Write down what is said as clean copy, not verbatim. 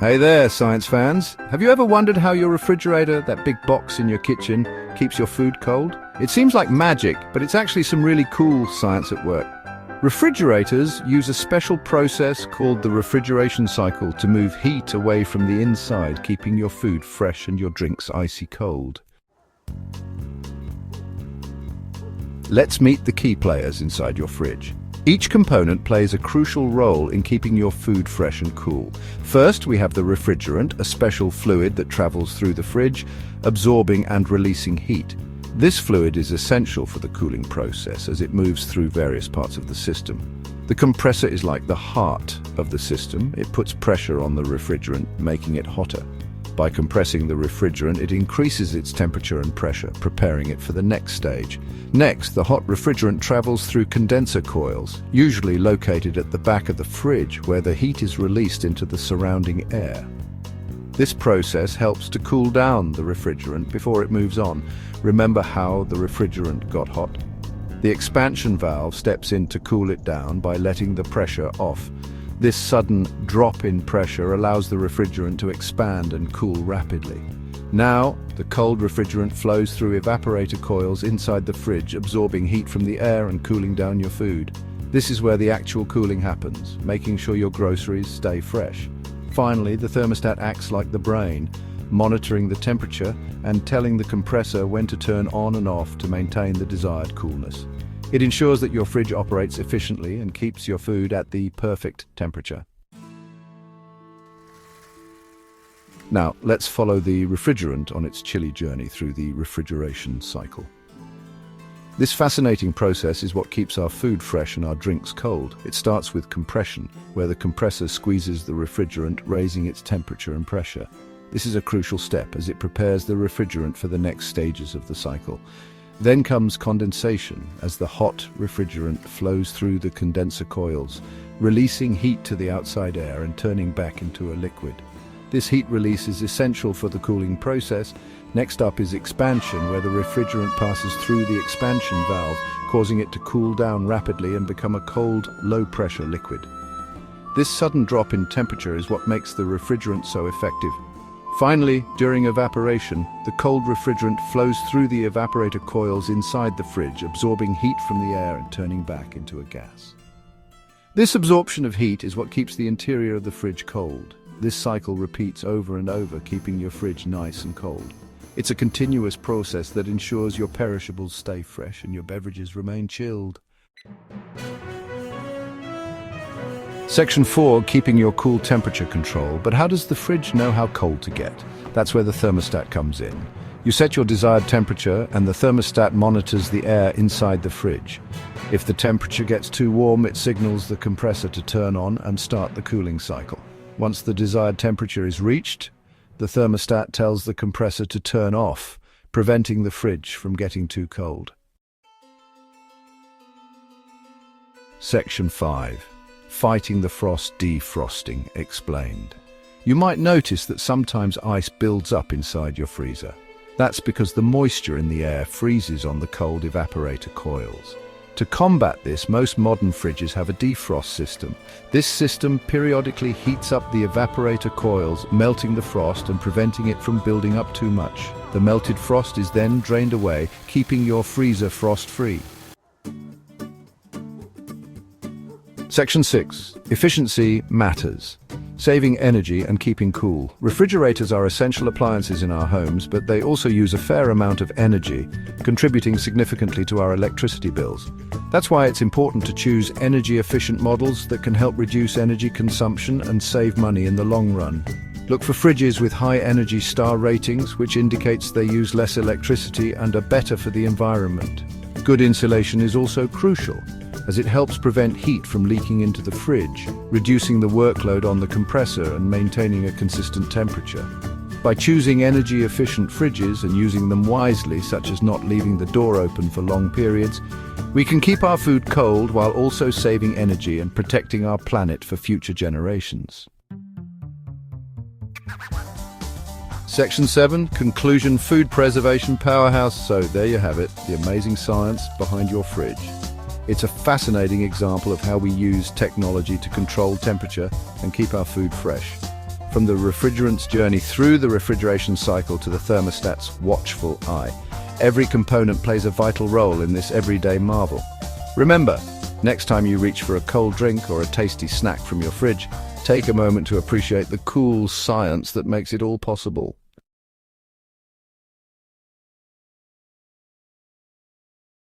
Hey there, science fans. Have you ever wondered how your refrigerator, that big box in your kitchen, keeps your food cold? It seems like magic, but it's actually some really cool science at work. Refrigerators use a special process called the refrigeration cycle to move heat away from the inside, keeping your food fresh and your drinks icy cold. Let's meet the key players inside your fridge. Each component plays a crucial role in keeping your food fresh and cool. First, we have the refrigerant, a special fluid that travels through the fridge, absorbing and releasing heat. This fluid is essential for the cooling process as it moves through various parts of the system. The compressor is like the heart of the system. It puts pressure on the refrigerant, making it hotter. By compressing the refrigerant, it increases its temperature and pressure, preparing it for the next stage. Next, the hot refrigerant travels through condenser coils, usually located at the back of the fridge, where the heat is released into the surrounding air. This process helps to cool down the refrigerant before it moves on. Remember how the refrigerant got hot? The expansion valve steps in to cool it down by letting the pressure off. This sudden drop in pressure allows the refrigerant to expand and cool rapidly. Now, the cold refrigerant flows through evaporator coils inside the fridge, absorbing heat from the air and cooling down your food. This is where the actual cooling happens, making sure your groceries stay fresh. Finally, the thermostat acts like the brain, monitoring the temperature and telling the compressor when to turn on and off to maintain the desired coolness. It ensures that your fridge operates efficiently and keeps your food at the perfect temperature. Now, let's follow the refrigerant on its chilly journey through the refrigeration cycle. This fascinating process is what keeps our food fresh and our drinks cold. It starts with compression, where the compressor squeezes the refrigerant, raising its temperature and pressure. This is a crucial step as it prepares the refrigerant for the next stages of the cycle. Then comes condensation, as the hot refrigerant flows through the condenser coils, releasing heat to the outside air and turning back into a liquid. This heat release is essential for the cooling process. Next up is expansion, where the refrigerant passes through the expansion valve, causing it to cool down rapidly and become a cold, low-pressure liquid. This sudden drop in temperature is what makes the refrigerant so effective. Finally, during evaporation, the cold refrigerant flows through the evaporator coils inside the fridge, absorbing heat from the air and turning back into a gas. This absorption of heat is what keeps the interior of the fridge cold. This cycle repeats over and over, keeping your fridge nice and cold. It's a continuous process that ensures your perishables stay fresh and your beverages remain chilled. Section 4, keeping your cool temperature control. But how does the fridge know how cold to get? That's where the thermostat comes in. You set your desired temperature and the thermostat monitors the air inside the fridge. If the temperature gets too warm, it signals the compressor to turn on and start the cooling cycle. Once the desired temperature is reached, the thermostat tells the compressor to turn off, preventing the fridge from getting too cold. Section 5. Fighting the frost, defrosting explained. You might notice that sometimes ice builds up inside your freezer. That's because the moisture in the air freezes on the cold evaporator coils. To combat this, most modern fridges have a defrost system. This system periodically heats up the evaporator coils, melting the frost and preventing it from building up too much. The melted frost is then drained away, keeping your freezer frost-free. Section 6. Efficiency matters. Saving energy and keeping cool. Refrigerators are essential appliances in our homes, but they also use a fair amount of energy, contributing significantly to our electricity bills. That's why it's important to choose energy-efficient models that can help reduce energy consumption and save money in the long run. Look for fridges with high energy star ratings, which indicates they use less electricity and are better for the environment. Good insulation is also crucial, as it helps prevent heat from leaking into the fridge, reducing the workload on the compressor and maintaining a consistent temperature. By choosing energy-efficient fridges and using them wisely, such as not leaving the door open for long periods, we can keep our food cold while also saving energy and protecting our planet for future generations. Section 7, Conclusion, Food Preservation Powerhouse. So there you have it, the amazing science behind your fridge. It's a fascinating example of how we use technology to control temperature and keep our food fresh. From the refrigerant's journey through the refrigeration cycle to the thermostat's watchful eye, every component plays a vital role in this everyday marvel. Remember, next time you reach for a cold drink or a tasty snack from your fridge, take a moment to appreciate the cool science that makes it all possible.